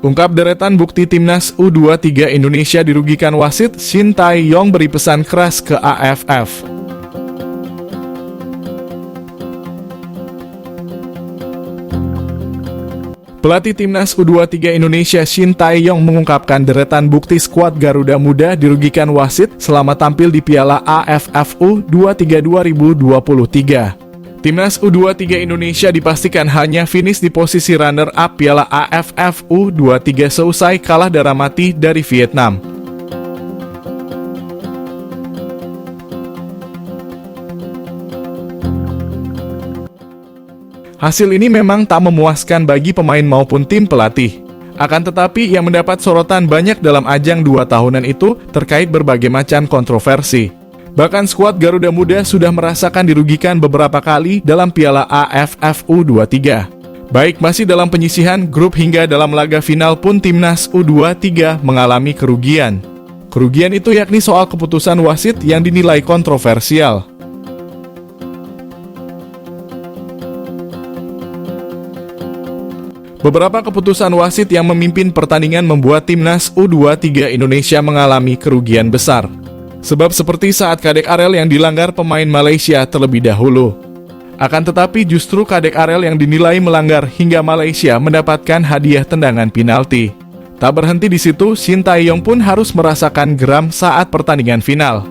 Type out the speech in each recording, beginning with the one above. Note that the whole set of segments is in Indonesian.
Ungkap deretan bukti timnas U23 Indonesia dirugikan wasit, Shin Tae-yong beri pesan keras ke AFF. Pelatih timnas U23 Indonesia Shin Tae-yong mengungkapkan deretan bukti skuad Garuda Muda dirugikan wasit selama tampil di Piala AFF U23 2023. Timnas U23 Indonesia dipastikan hanya finish di posisi runner-up Piala AFF U23 seusai kalah darah mati dari Vietnam. Hasil ini memang tak memuaskan bagi pemain maupun tim pelatih. Akan tetapi yang mendapat sorotan banyak dalam ajang 2 tahunan itu terkait berbagai macam kontroversi. Bahkan skuad Garuda Muda sudah merasakan dirugikan beberapa kali dalam Piala AFF U23. Baik masih dalam penyisihan grup hingga dalam laga final pun timnas U23 mengalami kerugian. Kerugian itu yakni soal keputusan wasit yang dinilai kontroversial. Beberapa keputusan wasit yang memimpin pertandingan membuat timnas U23 Indonesia mengalami kerugian besar. Sebab seperti saat Kadek Arel yang dilanggar pemain Malaysia terlebih dahulu. Akan tetapi justru Kadek Arel yang dinilai melanggar hingga Malaysia mendapatkan hadiah tendangan penalti. Tak berhenti di situ, Shin Tae-yong pun harus merasakan geram saat pertandingan final.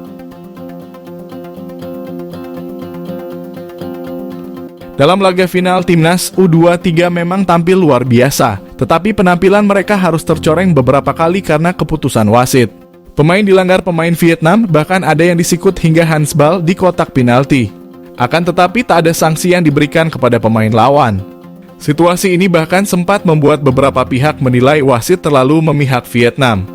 Dalam laga final, timnas U23 memang tampil luar biasa, tetapi penampilan mereka harus tercoreng beberapa kali karena keputusan wasit. Pemain dilanggar pemain Vietnam, bahkan ada yang disikut hingga handsball di kotak penalti. Akan tetapi tak ada sanksi yang diberikan kepada pemain lawan. Situasi ini bahkan sempat membuat beberapa pihak menilai wasit terlalu memihak Vietnam.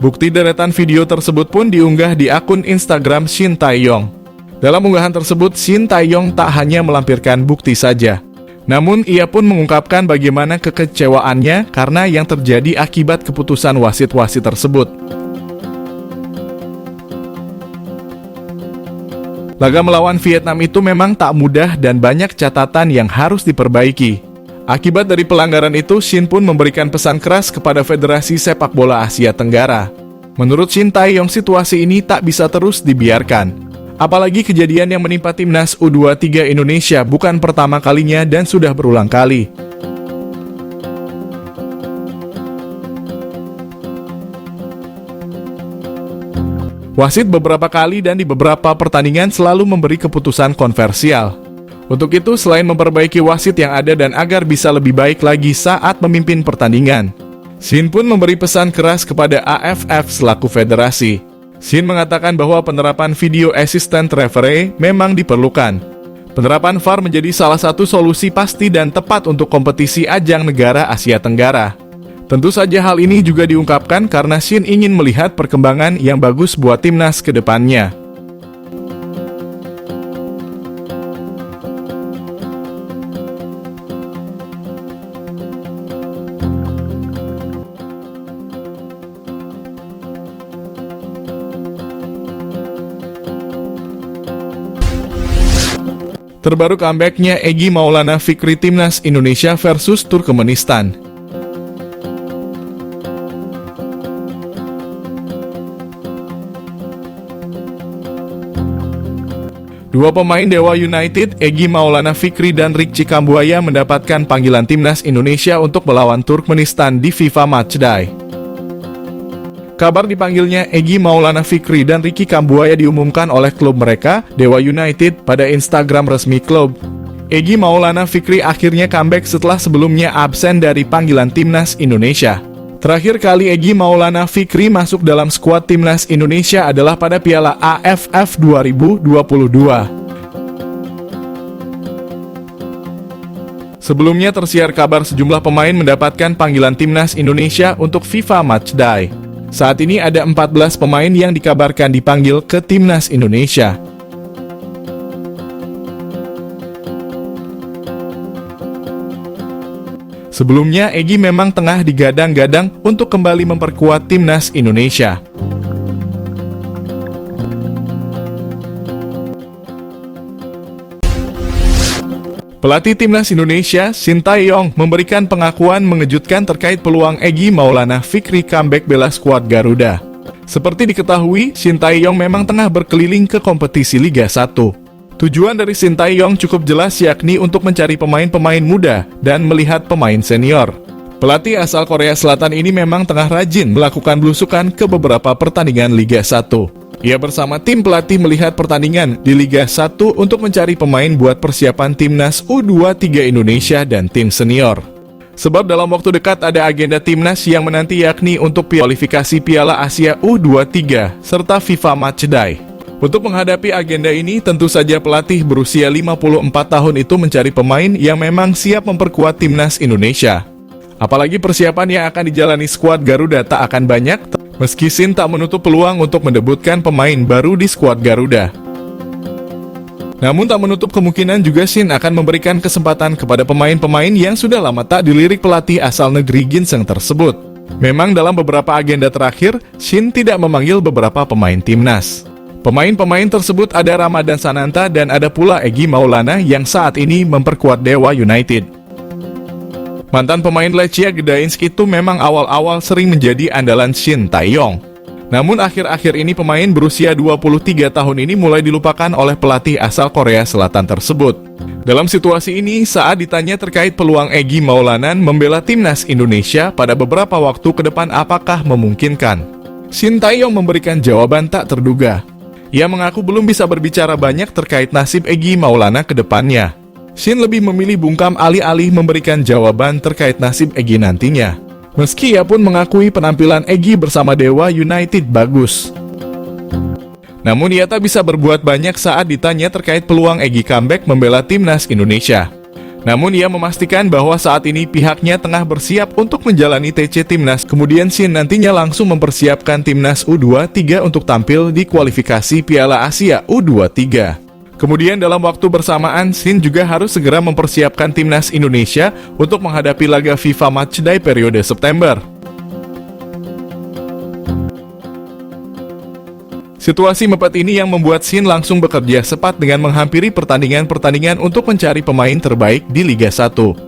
Bukti deretan video tersebut pun diunggah di akun Instagram Shin Tae-yong. Dalam unggahan tersebut, Shin Tae-yong tak hanya melampirkan bukti saja. Namun, ia pun mengungkapkan bagaimana kekecewaannya karena yang terjadi akibat keputusan wasit-wasit tersebut. Laga melawan Vietnam itu memang tak mudah dan banyak catatan yang harus diperbaiki. Akibat dari pelanggaran itu, Shin pun memberikan pesan keras kepada Federasi Sepak Bola Asia Tenggara. Menurut Shin Tae-yong, situasi ini tak bisa terus dibiarkan. Apalagi kejadian yang menimpa timnas U23 Indonesia bukan pertama kalinya dan sudah berulang kali. Wasit beberapa kali dan di beberapa pertandingan selalu memberi keputusan kontroversial. Untuk itu, selain memperbaiki wasit yang ada dan agar bisa lebih baik lagi saat memimpin pertandingan, Shin pun memberi pesan keras kepada AFF selaku federasi. Shin mengatakan bahwa penerapan video assistant referee memang diperlukan. Penerapan VAR menjadi salah satu solusi pasti dan tepat untuk kompetisi ajang negara Asia Tenggara. Tentu saja hal ini juga diungkapkan karena Shin ingin melihat perkembangan yang bagus buat timnas ke depannya. Terbaru comeback-nya Egy Maulana Fikri timnas Indonesia versus Turkmenistan. Dua pemain Dewa United, Egy Maulana Fikri dan Ricky Kambuaya mendapatkan panggilan timnas Indonesia untuk melawan Turkmenistan di FIFA Matchday. Kabar dipanggilnya Egy Maulana Fikri dan Ricky Kambuaya diumumkan oleh klub mereka, Dewa United, pada Instagram resmi klub. Egy Maulana Fikri akhirnya comeback setelah sebelumnya absen dari panggilan timnas Indonesia. Terakhir kali Egy Maulana Fikri masuk dalam skuad timnas Indonesia adalah pada Piala AFF 2022. Sebelumnya tersiar kabar sejumlah pemain mendapatkan panggilan timnas Indonesia untuk FIFA Matchday. Saat ini ada 14 pemain yang dikabarkan dipanggil ke timnas Indonesia. Sebelumnya, Egy memang tengah digadang-gadang untuk kembali memperkuat timnas Indonesia. Pelatih Timnas Indonesia, Shin Tae-yong, memberikan pengakuan mengejutkan terkait peluang Egy Maulana Fikri comeback bela skuad Garuda. Seperti diketahui, Shin Tae-yong memang tengah berkeliling ke kompetisi Liga 1. Tujuan dari Shin Tae-yong cukup jelas, yakni untuk mencari pemain-pemain muda dan melihat pemain senior. Pelatih asal Korea Selatan ini memang tengah rajin melakukan belusukan ke beberapa pertandingan Liga 1. Ia bersama tim pelatih melihat pertandingan di Liga 1 untuk mencari pemain buat persiapan timnas U23 Indonesia dan tim senior. Sebab dalam waktu dekat ada agenda timnas yang menanti, yakni untuk kualifikasi Piala Asia U23 serta FIFA Matchday. Untuk menghadapi agenda ini, tentu saja pelatih berusia 54 tahun itu mencari pemain yang memang siap memperkuat timnas Indonesia. Apalagi persiapan yang akan dijalani skuad Garuda tak akan banyak, meski Shin tak menutup peluang untuk mendebutkan pemain baru di skuad Garuda. Namun tak menutup kemungkinan juga Shin akan memberikan kesempatan kepada pemain-pemain yang sudah lama tak dilirik pelatih asal negeri ginseng tersebut. Memang dalam beberapa agenda terakhir, Shin tidak memanggil beberapa pemain timnas. Pemain-pemain tersebut ada Ramadan Sananta dan ada pula Egy Maulana yang saat ini memperkuat Dewa United. Mantan pemain Lechia Gdańsk itu memang awal-awal sering menjadi andalan Shin Tae-yong. Namun akhir-akhir ini pemain berusia 23 tahun ini mulai dilupakan oleh pelatih asal Korea Selatan tersebut. Dalam situasi ini, saat ditanya terkait peluang Egy Maulana membela timnas Indonesia pada beberapa waktu ke depan apakah memungkinkan, Shin Tae-yong memberikan jawaban tak terduga. Ia mengaku belum bisa berbicara banyak terkait nasib Egy Maulana ke depannya. Shin lebih memilih bungkam alih-alih memberikan jawaban terkait nasib Egy nantinya. Meski ia pun mengakui penampilan Egy bersama Dewa United bagus. Namun ia tak bisa berbuat banyak saat ditanya terkait peluang Egy comeback membela timnas Indonesia. Namun ia memastikan bahwa saat ini pihaknya tengah bersiap untuk menjalani TC Timnas. Kemudian Shin nantinya langsung mempersiapkan timnas U23 untuk tampil di kualifikasi Piala Asia U23. Kemudian dalam waktu bersamaan, Shin juga harus segera mempersiapkan timnas Indonesia untuk menghadapi laga FIFA Matchday periode September. Situasi mepet ini yang membuat Shin langsung bekerja cepat dengan menghampiri pertandingan-pertandingan untuk mencari pemain terbaik di Liga 1.